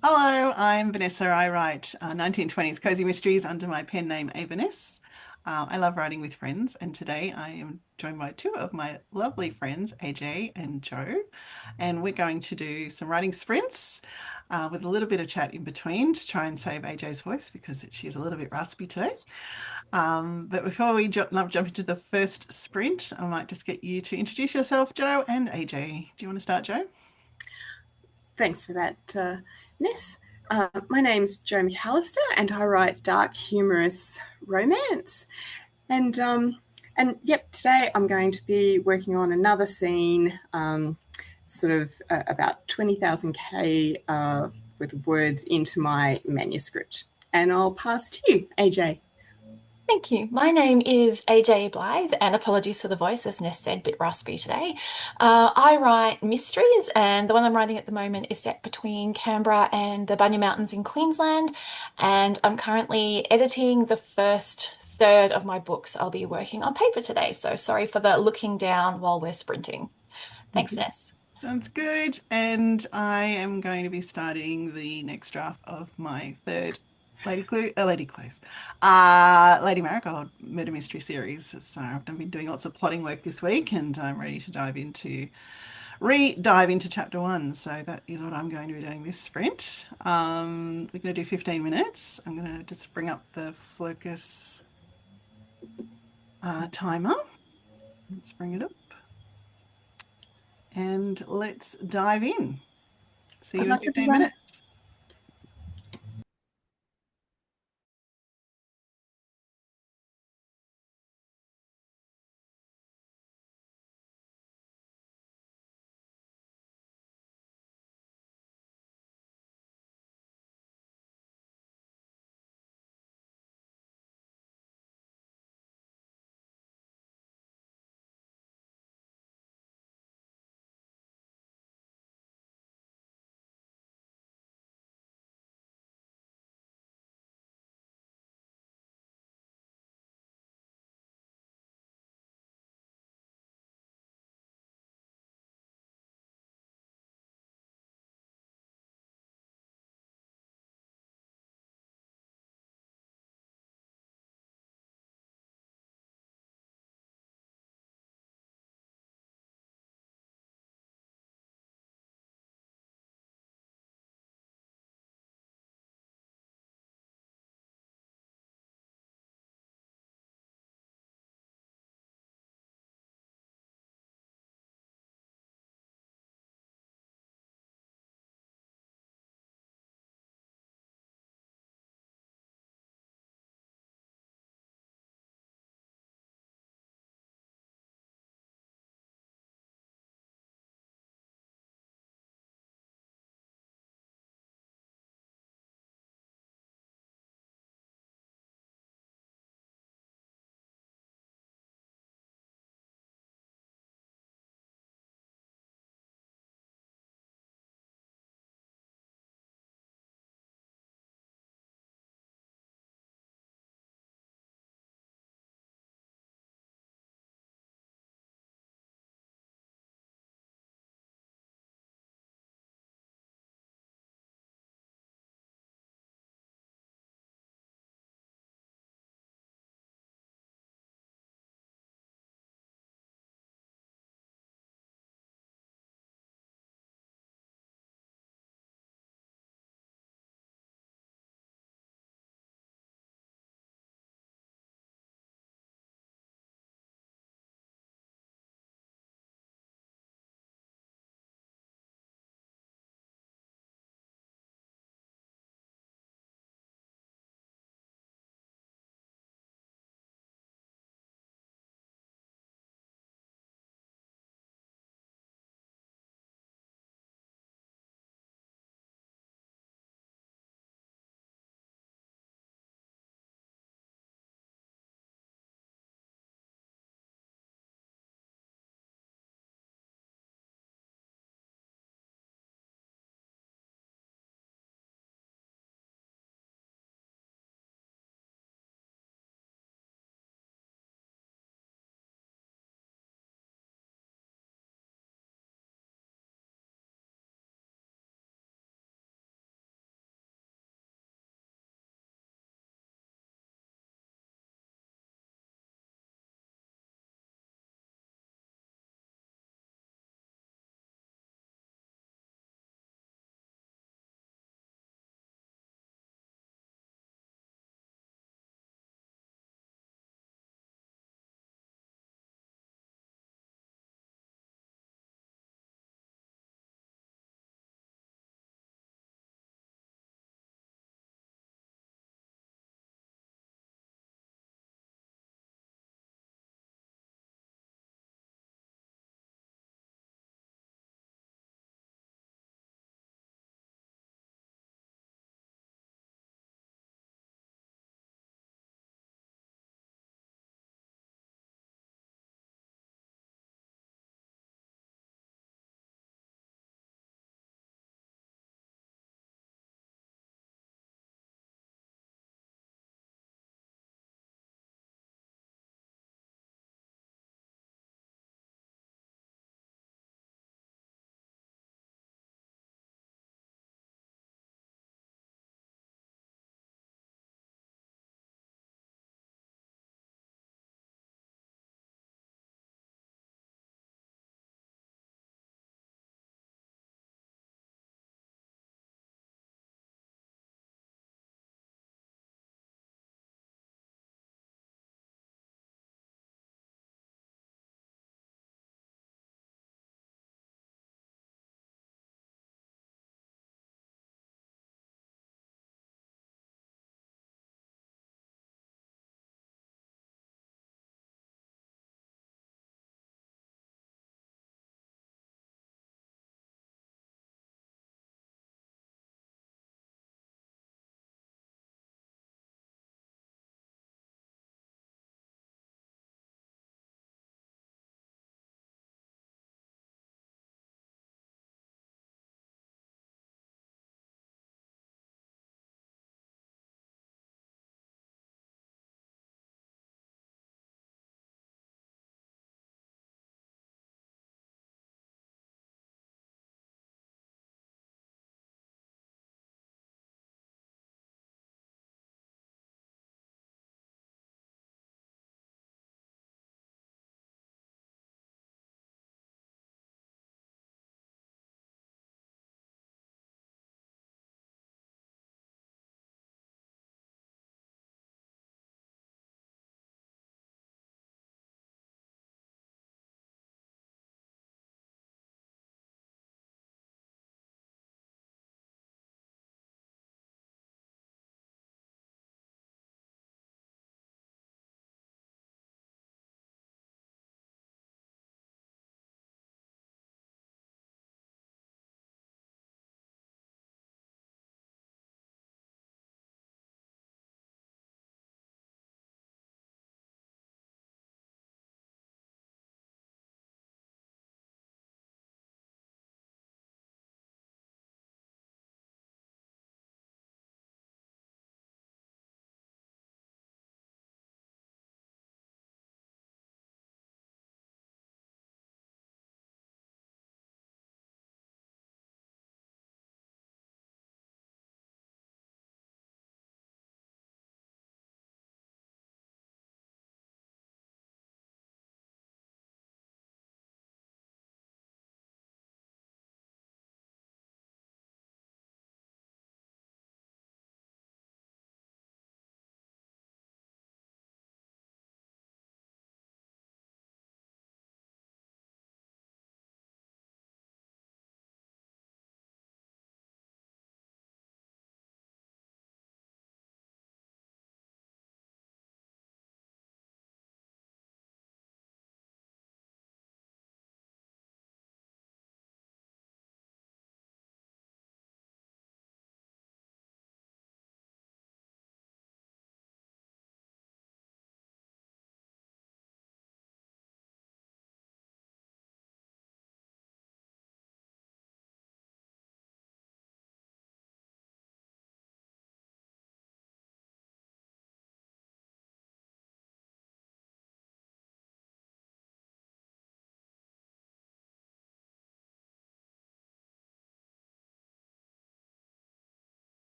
Hello, I'm Vanessa. I write 1920s cozy mysteries under my pen name Avaness. I love writing with friends, and today I am joined by two of my lovely friends, AJ and Jo, and we're going to do some writing sprints with a little bit of chat in between to try and save AJ's voice because she's a little bit raspy today. But before we jump into the first sprint, I might just get you to introduce yourself, Jo and AJ. Do you want to start, Jo? Thanks for that, Ness. My name's Jo McAlister, and I write dark, humorous romance. And yep, today I'm going to be working on another scene, sort of about 20,000 K with words into my manuscript. And I'll pass to you, AJ. Thank you. My name is AJ Blythe, and apologies for the voice, as Ness said, a bit raspy today. I write mysteries, and the one I'm writing at the moment is set between Canberra and the Bunya Mountains in Queensland. And I'm currently editing the first third of my books. I'll be working on paper today, so sorry for the looking down while we're sprinting. Thanks, Ness. Sounds good. And I am going to be starting the next draft of my third Lady Marigold murder mystery series. So I've been doing lots of plotting work this week, and I'm ready to dive into chapter one. So that is what I'm going to be doing this sprint. We're going to do 15 minutes. I'm going to just bring up the focus timer. Let's bring it up. And let's dive in. See Good you in luck, 15 everyone. minutes.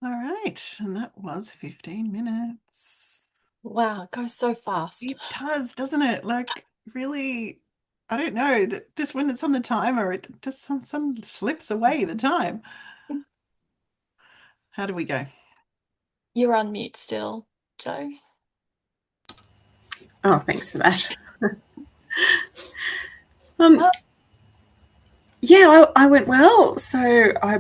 All right. And that was 15 minutes. Wow, it goes so fast. It does, doesn't it? Like, really, I don't know. Just when it's on the timer, it just some slips away the time. How do we go? You're on mute still, Joe. Oh, thanks for that. Um, Oh, yeah, I went well. So I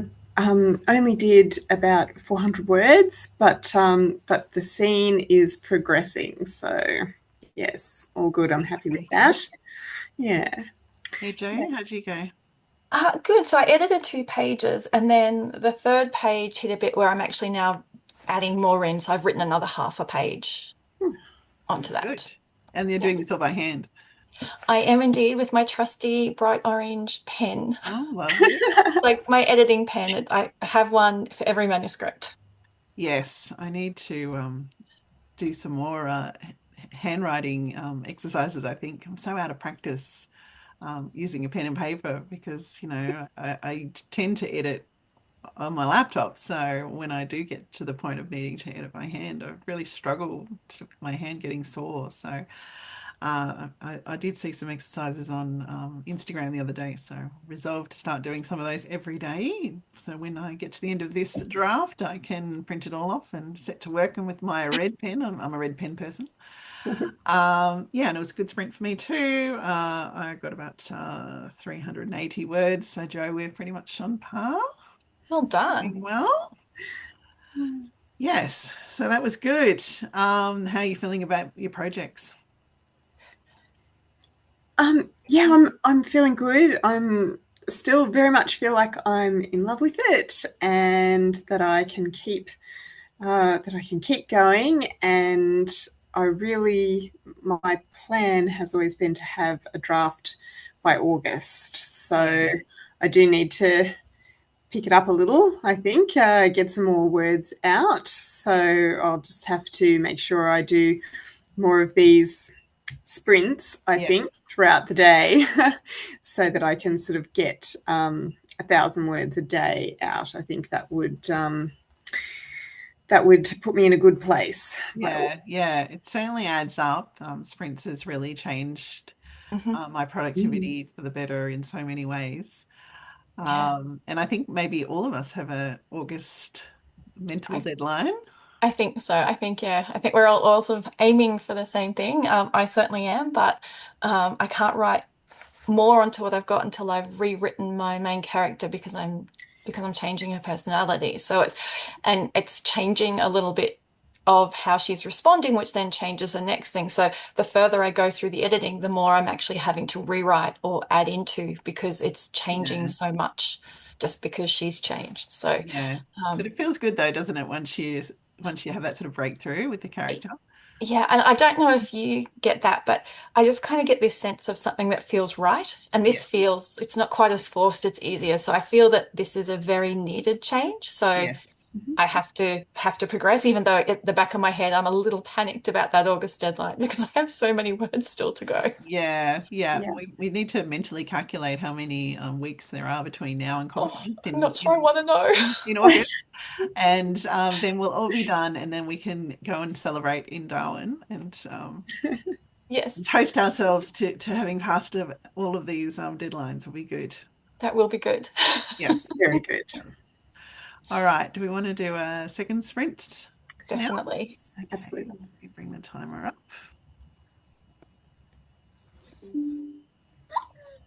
only did about 400 words, but the scene is progressing. So yes, all good. I'm happy with Yeah. that. Yeah. Hey, Joe, how'd you go? good. So I edited 2 pages, and then the third page hit a bit where I'm actually now adding more in. So I've written another half a page onto Good. that. And you're Yeah. doing this all by hand. I am indeed with my trusty bright orange pen. Oh, lovely. Like my editing pen, I have one for every manuscript. Yes, I need to do some more handwriting exercises, I think. I'm so out of practice using a pen and paper because, I tend to edit on my laptop. So when I do get to the point of needing to edit by hand, I really struggle with my hand getting sore. So I did see some exercises on Instagram the other day. So resolved to start doing some of those every day. So when I get to the end of this draft, I can print it all off and set to working with my red pen. I'm a red pen person. Yeah, and it was a good sprint for me too. I got about 380 words. So Joe, we're pretty much on par. Well done. Doing well. Yes, so that was good. How are you feeling about your projects? Yeah, I'm feeling good. I'm still very much feel like I'm in love with it, and that I can keep going. And I really, my plan has always been to have a draft by August. So Yeah, I do need to pick it up a little, I think, get some more words out. So I'll just have to make sure I do more of these sprints, I think, yes, throughout the day so that I can sort of get 1,000 words a day out. I think that would put me in a good place by all. yeah. It certainly adds up. Sprints has really changed Hmm. my productivity for the better in so many ways. Yeah. And I think maybe all of us have a August mental I deadline. I think so. I think, yeah, I think we're all sort of aiming for the same thing. I certainly am, but I can't write more onto what I've got until I've rewritten my main character because I'm changing her personality. So it's changing a little bit of how she's responding, which then changes the next thing. So the further I go through the editing, the more I'm actually having to rewrite or add into because it's changing Yeah, so much just because she's changed. So yeah. But um, it feels good though, doesn't it, once you have that sort of breakthrough with the character? yeah, and I don't know if you get that, but I just kind of get this sense of something that feels right. And this Yes, feels, it's not quite as forced, it's easier. So I feel that this is a very needed change. So yes. I have to progress, even though at the back of my head, I'm a little panicked about that August deadline because I have so many words still to go. Yeah, yeah. Yeah. We need to mentally calculate how many weeks there are between now and Oh, conference I'm not in sure I want to know. in August, and then we'll all be done, and then we can go and celebrate in Darwin and Yes, toast ourselves to having passed all of these deadlines. Will be good. that will be good. Yes. Very good. All right. Do we want to do a second sprint now? Definitely. Okay. Absolutely. Let me bring the timer up.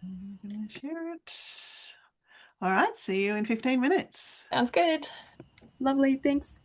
I'm going to share it. All right. See you in 15 minutes. Sounds good. Lovely. Thanks.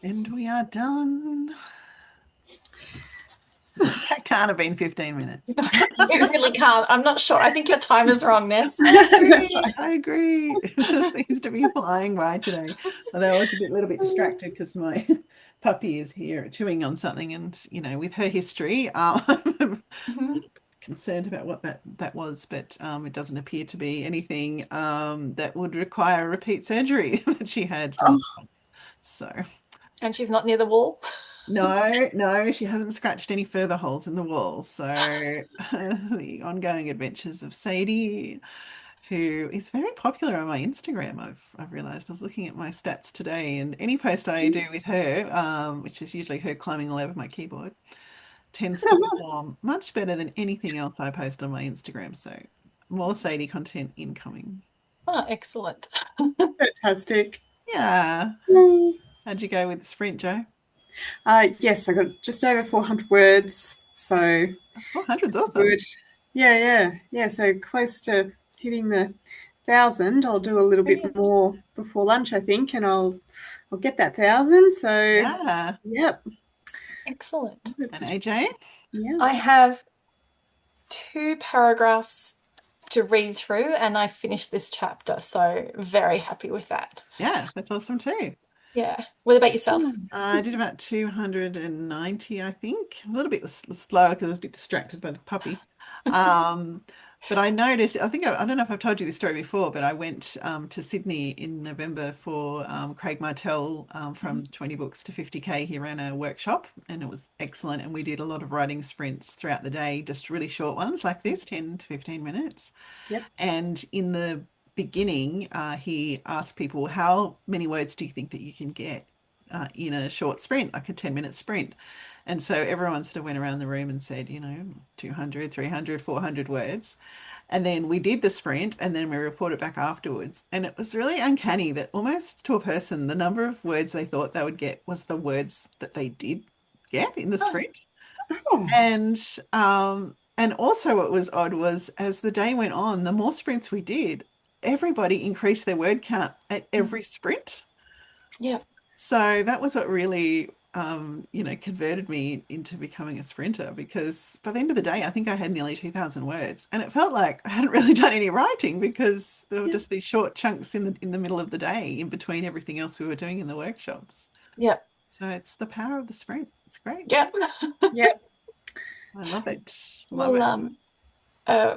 And we are done. That can't have been 15 minutes. It really can't. I'm not sure. I think your time is wrong, Ness. I That's agree. right. I agree. It just seems to be flying by today. Although I was a little bit distracted because my puppy is here chewing on something, and with her history, I'm Mhm. concerned about what that was, but it doesn't appear to be anything that would require repeat surgery that she had Oh, last time. So And she's not near the wall. no, no, she hasn't scratched any further holes in the wall. So the ongoing adventures of Sadie, who is very popular on my Instagram. I've realized. I was looking at my stats today, and any post I do with her, which is usually her climbing all over my keyboard, tends to perform much better than anything else I post on my Instagram. So more Sadie content incoming. Oh, excellent. fantastic. Yeah. Mm. How'd you go with the sprint, Joe? Yes, I got just over 400 words. So 400's awesome. good. Yeah. So close to hitting the 1,000. I'll do a little bit Brilliant. more before lunch, I think, and I'll get that 1,000. So Yeah. yep. Excellent. And AJ? Yeah. I have 2 paragraphs to read through, and I finished this chapter, so very happy with that. Yeah, that's awesome too. Yeah. What about yourself? I did about 290, I think. A little bit slower because I was a bit distracted by the puppy. Um, but I noticed, I don't know if I've told you this story before, but I went to Sydney in November for Craig Martell from 20 books to 50K. He ran a workshop and it was excellent. And we did a lot of writing sprints throughout the day, just really short ones like this, 10 to 15 minutes. Yep. And in the beginning, he asked people, how many words do you think that you can get in a short sprint, like a 10-minute sprint? And so everyone sort of went around the room and said, 200, 300, 400 words. And then we did the sprint and then we reported back afterwards. And it was really uncanny that almost to a person, the number of words they thought they would get was the words that they did get in the Oh, sprint. Oh, And also what was odd was as the day went on, the more sprints we did, everybody increased their word count at every sprint. yeah. So that was what really converted me into becoming a sprinter because by the end of the day, I think I had nearly 2,000 words, and it felt like I hadn't really done any writing because there were yeah. just these short chunks in the middle of the day in between everything else we were doing in the workshops. Yeah. So it's the power of the sprint. It's great. Yeah. Yep. I love it. Love Well, it. uh,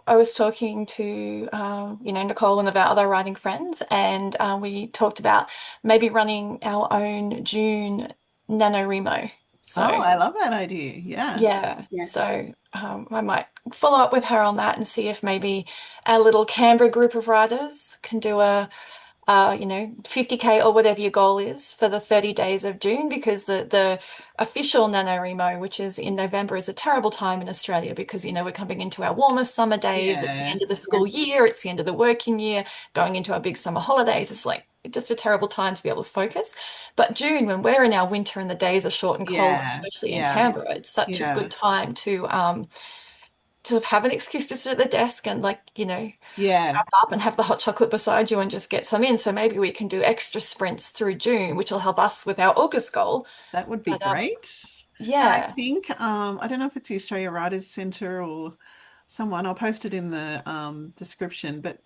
I was talking to, Nicole and about other writing friends, and we talked about maybe running our own June NaNoWriMo. Oh, So, I love that idea. Yeah. yeah, Yes. so I might follow up with her on that and see if maybe our little Canberra group of writers can do a 50K or whatever your goal is for the 30 days of June, because the official NaNoWriMo, which is in November, is a terrible time in Australia because, we're coming into our warmest summer days. It's the Yeah. end of the Yeah. school year. It's the end of the working year, going into our big summer holidays. It's like just a terrible time to be able to focus. But June, when we're in our winter and the days are short and cold, Yeah. especially in Yeah. Canberra, it's such a Yeah. good time to have an excuse to sit at the desk and Yeah. up and have the hot chocolate beside you and just get some in. So maybe we can do extra sprints through June, which will help us with our August goal. That would be But great. And I yeah, think I don't know if it's the Australia Writers Centre or someone, I'll post it in the description, but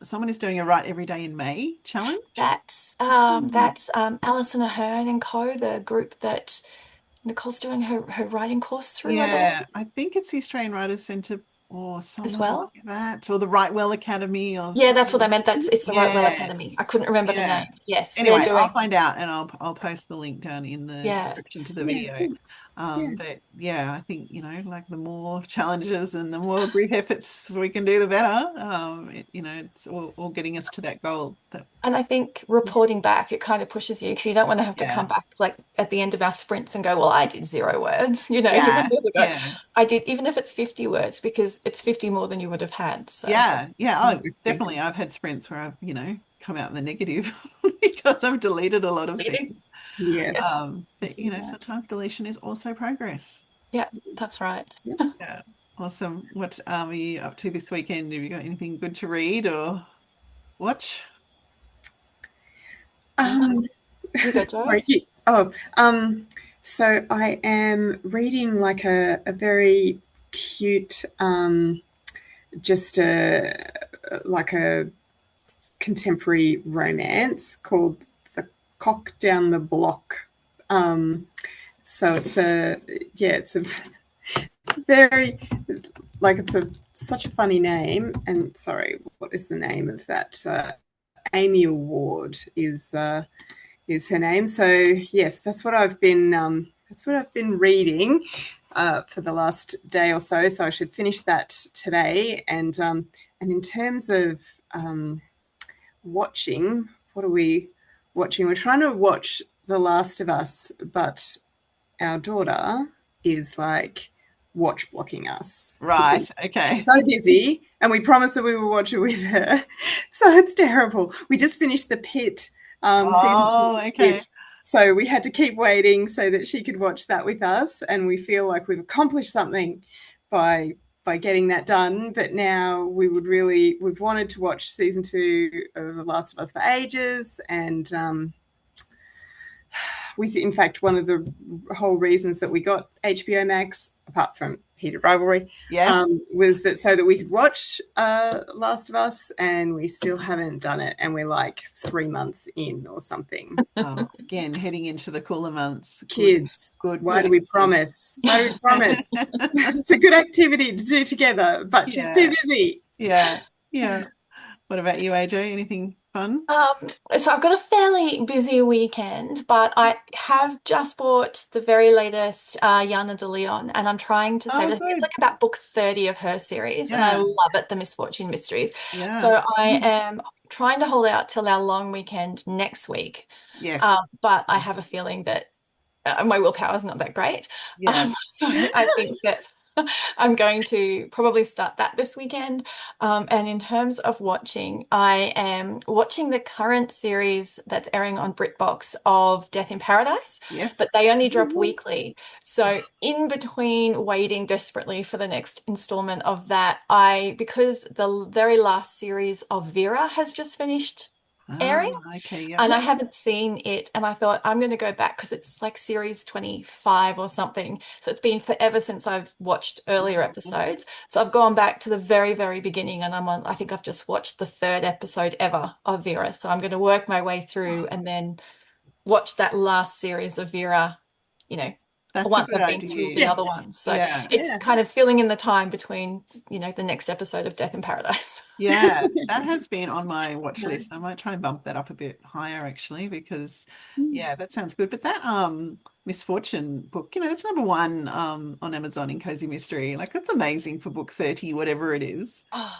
someone is doing a Write Every Day in May challenge. that's Alison Ahern and Co, the group that Nicole's doing her writing course through, I believe, Yeah, I think it's the Australian Writers Centre or as someone well. like that, or the Write Well Academy or Yeah, that's what I something. meant. It's the Right Well Yeah, Academy. I couldn't remember the yeah. name. Yes, they're Anyway, I'll doing. find out and I'll post the link down in the Yeah, description to the Yeah. video. Thanks. Yeah. But yeah, I think, like the more challenges and the more group efforts we can do, the better. It's all getting us to that goal. and I think reporting back, it kind of pushes you because you don't want to have to Yeah, come back like at the end of our sprints and go, well, I did 0 words. You want yeah, to be able to go, yeah, I did, even if it's 50 words, because it's 50 more than you would have had. So, yeah, yeah. Oh, Exactly. definitely. I've had sprints where I've, come out in the negative because I've deleted a lot of things. yeah, Yes. But yeah, sometimes deletion is also progress. yeah, that's right. Yeah. Yeah. Awesome. What are you up to this weekend? Have you got anything good to read or watch? Um, You go, Jo. Sorry. So I am reading like a very cute, just like a contemporary romance called The Cock Down the Block. So it's a yeah, it's a very like it's a such a funny name. And sorry, what is the name of that? Amy Award is her name. So yes, that's what I've been reading for the last day or so. So I should finish that today. And in terms of watching, what are we watching? We're trying to watch The Last of Us, but our daughter is like watch blocking us Right. because she's Okay. so busy, and we promised that we would watch it with her. So it's terrible. We just finished The Pit, season two Oh, of The okay. Pit. So we had to keep waiting so that she could watch that with us, and we feel like we've accomplished something by getting that done. But now we've wanted to watch season two of The Last of Us for ages, and in fact, one of the whole reasons that we got HBO Max, apart from heated rivalry, Yes. was that so that we could watch Last of Us, and we still haven't done it, and we're like 3 months in or something. Again, heading into the cooler months. Good, Kids, good, why good do we excuse. promise? Why do we promise? It's a good activity to do together, but she's too Yeah. busy. Yeah. Yeah. What about you, AJ? Anything fun? So I've got a fairly busy weekend, but I have just bought the very latest Yana de Leon, and I'm trying to save Oh, it. I think it's good. like about book 30 of her series, and I Yeah. love it, the Misfortune Mysteries. Yeah. So I am trying to hold out till our long weekend next week, Yes. but I have a feeling that my willpower is not that great. Yeah. So I think that I'm going to probably start that this weekend. And in terms of watching, I am watching the current series that's airing on BritBox of Death in Paradise, but Yes. they only drop weekly. So in between waiting desperately for the next installment of that, because the very last series of Vera has just finished Ah, airing, okay. Yep. and I haven't seen it, and I thought I'm going to go back because it's like series 25 or something. So it's been forever since I've watched earlier Oh, episodes. So I've gone back to the very, very beginning, and I think I've just watched the third episode ever of Vera. So I'm going to work my way through and then watch that last series of Vera, you know, that's a once good I've been through the idea. Yeah, other ones. So Yeah. it's yeah. kind of filling in the time between, the next episode of Death in Paradise. Yeah, that has been on my watch list. I Nice. might try and bump that up a bit higher actually, because Mm. yeah, that sounds good. But that Misfortune book, that's number one on Amazon in Cozy Mystery. Like that's amazing for book 30, whatever it is. Oh,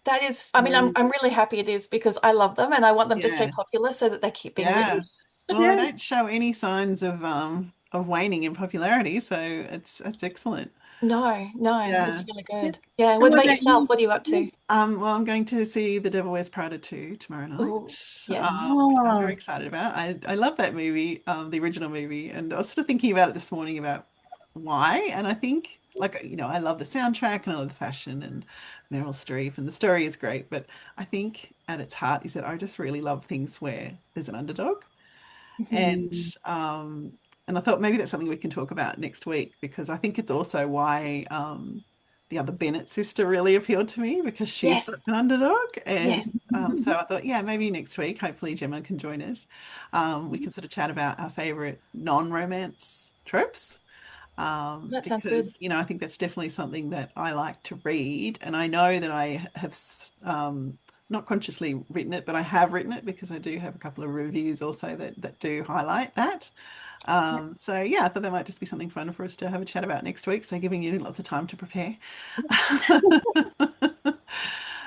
that is, I mean, I'm Mm. I'm really happy it is because I love them and I want them to stay Yeah. popular so that they keep being Yeah. written. Well, they don't Yes. show any signs of waning in popularity, so it's excellent. No, no, it's Yeah. really Yeah. good. Yeah. And What what about about yourself? you? What are you up Yeah. to? Well, I'm going to see The Devil Wears Prada 2 tomorrow Oh, night, yes. which I'm very Oh, excited about. I love that movie, the original movie, and I was sort of thinking about it this morning about why. And I think, like, I love the soundtrack and I love the fashion and Meryl Streep, and the story is great. But I think at its heart is that I just really love things where there's an underdog. And mm, um, and I thought maybe that's something we can talk about next week, because I think it's also why the other Bennett sister really appealed to me, because she's such Yes. an underdog. And Yes. so I thought, yeah, maybe next week, hopefully Gemma can join us. We can sort of chat about our favorite non-romance tropes. That sounds good. Because, I think that's definitely something that I like to read. And I know that I have not consciously written it, but I have written it because I do have a couple of reviews also that do highlight that. yeah. So yeah, I thought that might just be something fun for us to have a chat about next week. So giving you lots of time to prepare.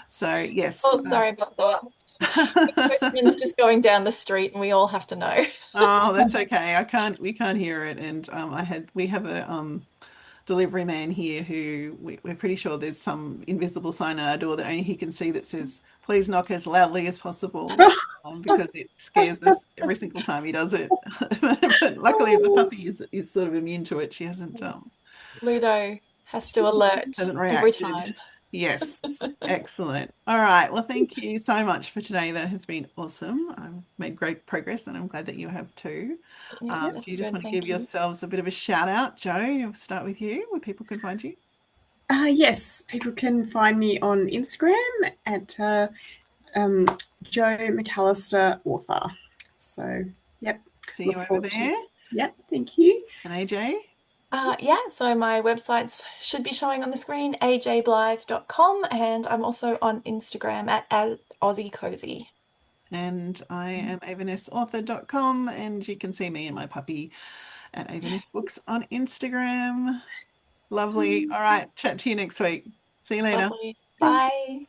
So yes. Oh, sorry about that. The postman's just going down the street and we all have to know. Oh, that's okay. We can't hear it. And we have a delivery man here who we're pretty sure there's some invisible sign on our door that only he can see that says, please knock as loudly as possible, because it scares us every single time he does it. But luckily the Oh, puppy is sort of immune to it. She hasn't Ludo has to alert hasn't every reacted. time. Yes, excellent. All right. Well, thank you so much for today. That has been awesome. I've made great progress and I'm glad that you have too. Yeah, that's Do you just good. want to give Thank you. yourselves a bit of a shout out, Jo? I'll start with you, where people can find you. Yes, people can find me on Instagram at um, Jo McAlister author. So, yep, See you look over forward to. there. Yep, thank you. And AJ? Yeah, so my websites should be showing on the screen, ajblythe.com, and I'm also on Instagram at Aussie Cozy. And I am avanessauthor.com, and you can see me and my puppy at Avaness Books on Instagram. Lovely. All right. Chat to you next week. See you later. Lovely. Thanks. Bye.